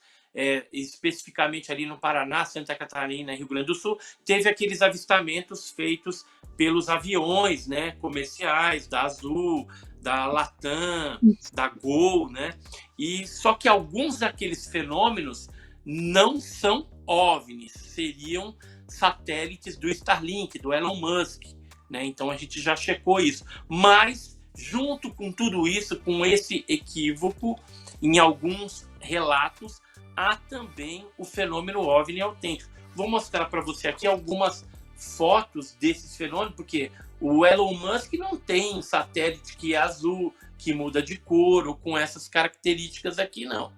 especificamente ali no Paraná, Santa Catarina e Rio Grande do Sul, teve aqueles avistamentos feitos pelos aviões, né, comerciais, da Azul, da Latam, da Gol, né? E só que alguns daqueles fenômenos não são OVNIs, seriam satélites do Starlink, do Elon Musk, né? Então a gente já checou isso. Mas, junto com tudo isso, com esse equívoco, em alguns relatos, há também o fenômeno OVNI autêntico. Vou mostrar para você aqui algumas fotos desses fenômenos, porque o Elon Musk não tem um satélite que é azul, que muda de cor, ou com essas características aqui, não.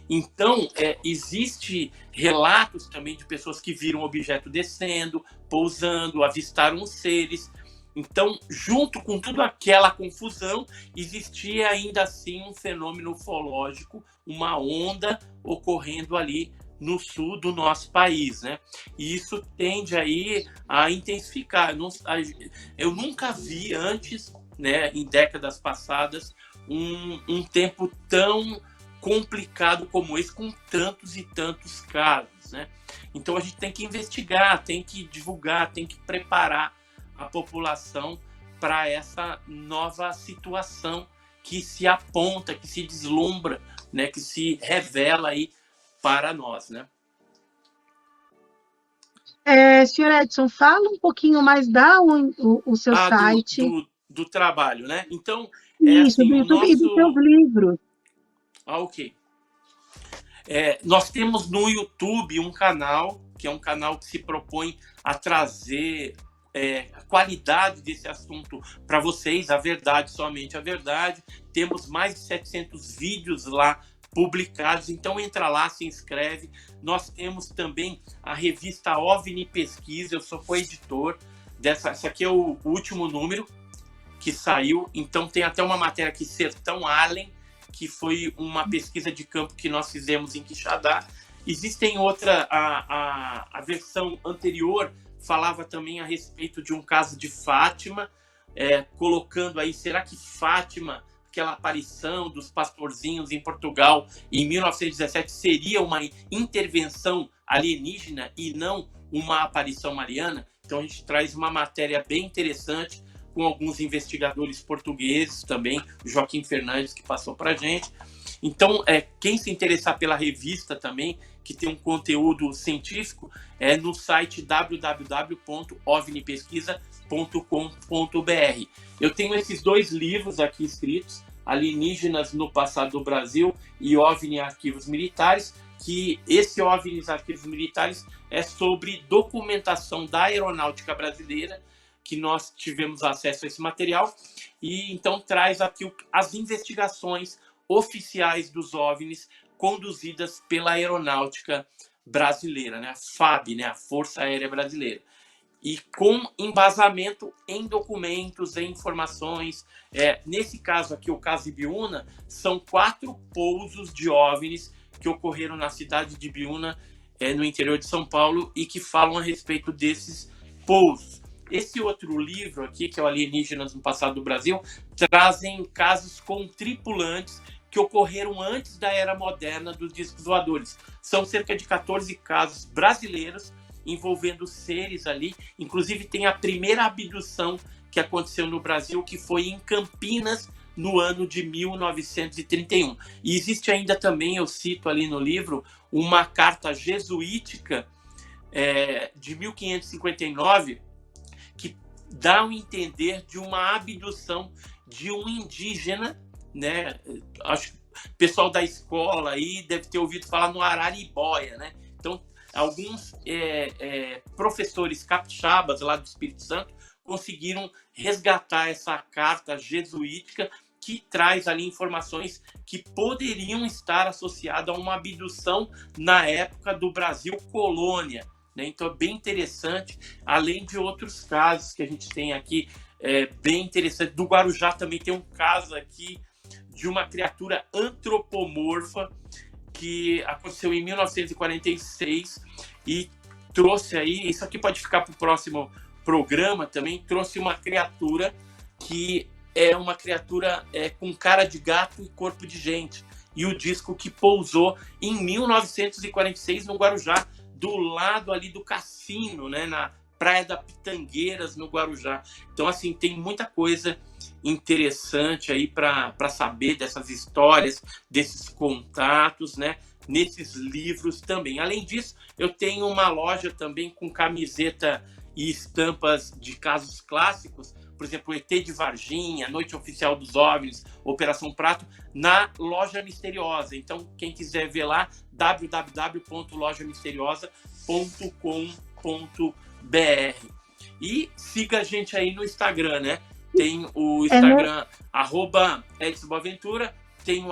Então, existe relatos também de pessoas que viram o objeto descendo, pousando, avistaram os seres. Então, junto com toda aquela confusão, existia ainda assim um fenômeno ufológico, uma onda ocorrendo ali no sul do nosso país, né? E isso tende aí a intensificar. Eu nunca vi antes, né, em décadas passadas, um tempo tão complicado como esse, com tantos e tantos casos, né? Então a gente tem que investigar, tem que divulgar, tem que preparar a população para essa nova situação que se aponta, que se deslumbra, né, que se revela aí para nós, né? Senhor Edson, fala um pouquinho mais, dá o seu site. Do trabalho, né? Então, Isso, assim, do YouTube e dos seus livros. Ok. Nós temos no YouTube um canal, que é um canal que se propõe a trazer a qualidade desse assunto para vocês, a verdade, somente a verdade. Temos mais de 700 vídeos lá publicados, então entra lá, se inscreve. Nós temos também a revista OVNI Pesquisa, eu sou co-editor dessa. Esse aqui é o último número que saiu, então tem até uma matéria aqui, Sertão Allen, que foi uma pesquisa de campo que nós fizemos em Quixadá. Existem outra, a versão anterior falava também a respeito de um caso de Fátima, colocando aí, será que Fátima, aquela aparição dos pastorzinhos em Portugal em 1917, seria uma intervenção alienígena e não uma aparição mariana? Então a gente traz uma matéria bem interessante com alguns investigadores portugueses também, o Joaquim Fernandes, que passou para a gente. Então, quem se interessar pela revista também, que tem um conteúdo científico, é no site www.ovnipesquisa.com.br. Eu tenho esses 2 livros aqui escritos, Alienígenas no Passado do Brasil e OVNI Arquivos Militares, que esse OVNI Arquivos Militares é sobre documentação da aeronáutica brasileira, que nós tivemos acesso a esse material, e então traz aqui as investigações oficiais dos OVNIs conduzidas pela aeronáutica brasileira, né? A FAB, né? A Força Aérea Brasileira. E com embasamento em documentos, em informações. Nesse caso aqui, o caso Ibiúna, são 4 pousos de OVNIs que ocorreram na cidade de Ibiúna, no interior de São Paulo, e que falam a respeito desses pousos. Esse outro livro aqui, que é o Alienígenas no Passado do Brasil, trazem casos com tripulantes que ocorreram antes da era moderna dos discos voadores. São cerca de 14 casos brasileiros envolvendo seres ali. Inclusive tem a primeira abdução que aconteceu no Brasil, que foi em Campinas, no ano de 1931. E existe ainda também, eu cito ali no livro, uma carta jesuítica de 1559, que dá a entender de uma abdução de um indígena, né? pessoal da escola aí deve ter ouvido falar no Araribóia, né? Então, alguns professores capixabas lá do Espírito Santo conseguiram resgatar essa carta jesuítica que traz ali informações que poderiam estar associadas a uma abdução na época do Brasil colônia, né? Então é bem interessante, além de outros casos que a gente tem aqui, bem interessante. Do Guarujá também tem um caso aqui de uma criatura antropomorfa que aconteceu em 1946 e trouxe aí, isso aqui pode ficar para o próximo programa também, trouxe uma criatura que é uma criatura com cara de gato e corpo de gente. E o disco que pousou em 1946 no Guarujá, do lado ali do cassino, né, na Praia da Pitangueiras, no Guarujá. Então, assim, tem muita coisa interessante aí para saber dessas histórias, desses contatos, né, nesses livros também. Além disso, eu tenho uma loja também com camiseta e estampas de casos clássicos, por exemplo, ET de Varginha, Noite Oficial dos OVNIs, Operação Prato, na Loja Misteriosa. Então, quem quiser ver lá, www.lojamisteriosa.com.br. E siga a gente aí no Instagram, né? Tem o Instagram, @EdisonBoaventura, tem o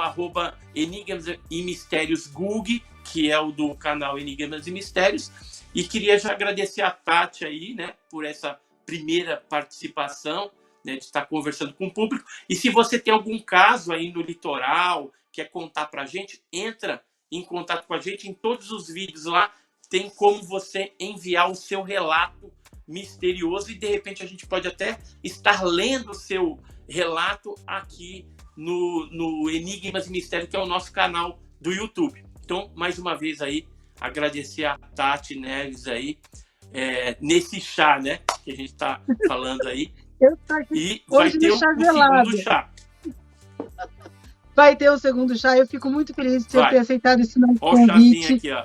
@Enigmas e Mistérios Gug, que é o do canal Enigmas e Mistérios. E queria já agradecer a Tati aí, né, por essa primeira participação, né, de estar conversando com o público. E se você tem algum caso aí no litoral, quer contar para a gente, entra em contato com a gente. Em todos os vídeos lá tem como você enviar o seu relato misterioso e de repente a gente pode até estar lendo o seu relato aqui no Enigmas e Mistérios, que é o nosso canal do YouTube. Então, mais uma vez aí, agradecer a Tati Neves aí, nesse chá, né, que a gente está falando aí. Eu tô aqui e vai ter o segundo chá. Vai ter o segundo chá. Eu fico muito feliz de você ter aceitado esse nosso convite. Olha o chazinho aqui, ó.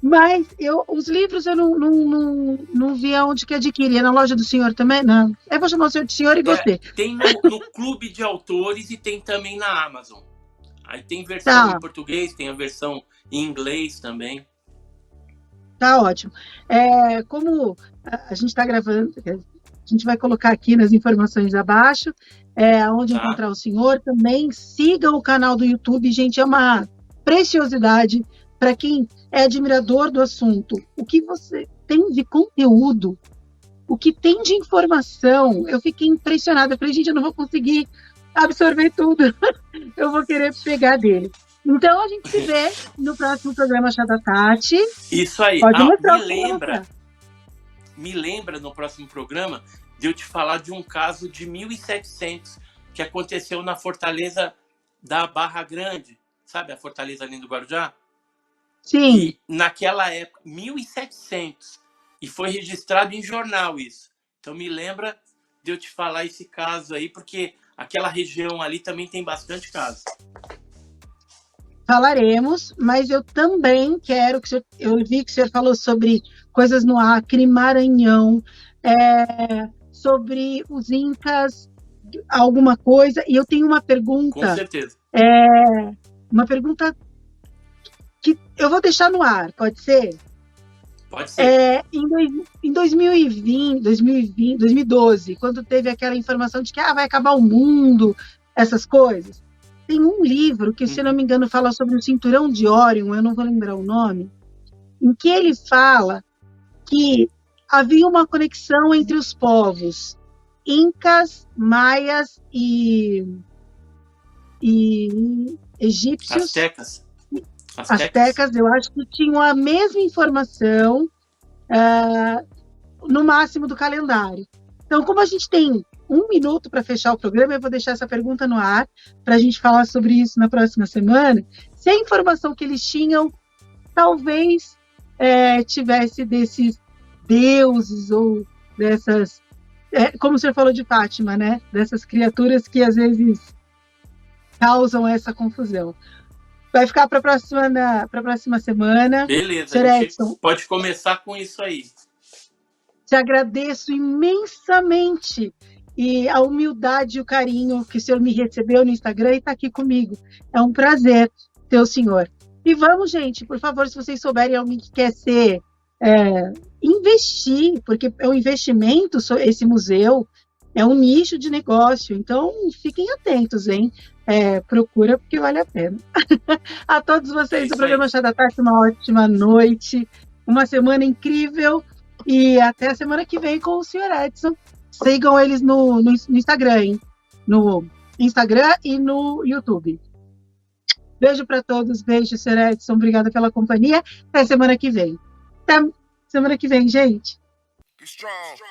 Mas os livros eu não vi aonde que adquiria. Na loja do senhor também? Não. Eu vou chamar o senhor de senhor e você. Tem no Clube de Autores e tem também na Amazon. Aí tem versão em português, tem a versão em inglês também. Tá ótimo. Como a gente está gravando, a gente vai colocar aqui nas informações abaixo, onde encontrar o senhor. Também siga o canal do YouTube, gente, é uma preciosidade para quem é admirador do assunto. O que você tem de conteúdo, o que tem de informação, eu fiquei impressionada. Eu falei, gente, eu não vou conseguir absorver tudo. Eu vou querer pegar dele. Então, a gente se vê no próximo programa Chá da Tati. Isso aí. Me lembra no próximo programa de eu te falar de um caso de 1700 que aconteceu na Fortaleza da Barra Grande. Sabe a Fortaleza ali do Guarujá? Sim. E naquela época, 1700. E foi registrado em jornal isso. Então, me lembra de eu te falar esse caso aí, porque aquela região ali também tem bastante caso. Falaremos, mas eu também quero que o senhor, eu vi que o senhor falou sobre coisas no Acre, Maranhão, sobre os Incas, alguma coisa, e eu tenho uma pergunta. Com certeza. Uma pergunta que eu vou deixar no ar, pode ser? Pode ser. Em 2012, quando teve aquela informação de que vai acabar o mundo, essas coisas, tem um livro que, se não me engano, fala sobre o cinturão de Órion, eu não vou lembrar o nome, em que ele fala que havia uma conexão entre os povos incas, maias e egípcios. Astecas, eu acho que tinham a mesma informação no máximo do calendário. Então, como a gente tem 1 minuto para fechar o programa, eu vou deixar essa pergunta no ar para a gente falar sobre isso na próxima semana. Se a informação que eles tinham talvez tivesse desses deuses ou dessas, como o senhor falou de Fátima, né? Dessas criaturas que às vezes causam essa confusão. Vai ficar para a próxima semana. Beleza, a gente pode começar com isso aí. Te agradeço imensamente. e a humildade e o carinho que o senhor me recebeu no Instagram e está aqui comigo. É um prazer ter o senhor. E vamos, gente, por favor, se vocês souberem alguém que quer investir, porque é um investimento, esse museu, é um nicho de negócio, então fiquem atentos, hein? Procura, porque vale a pena. A todos vocês do programa Chá da Tarde, uma ótima noite, uma semana incrível, e até a semana que vem com o senhor Edson. Sigam eles no Instagram, hein? No Instagram e no YouTube. Beijo para todos, beijo, senhor Edson, obrigada pela companhia. Até semana que vem. Até semana que vem, gente. Strong.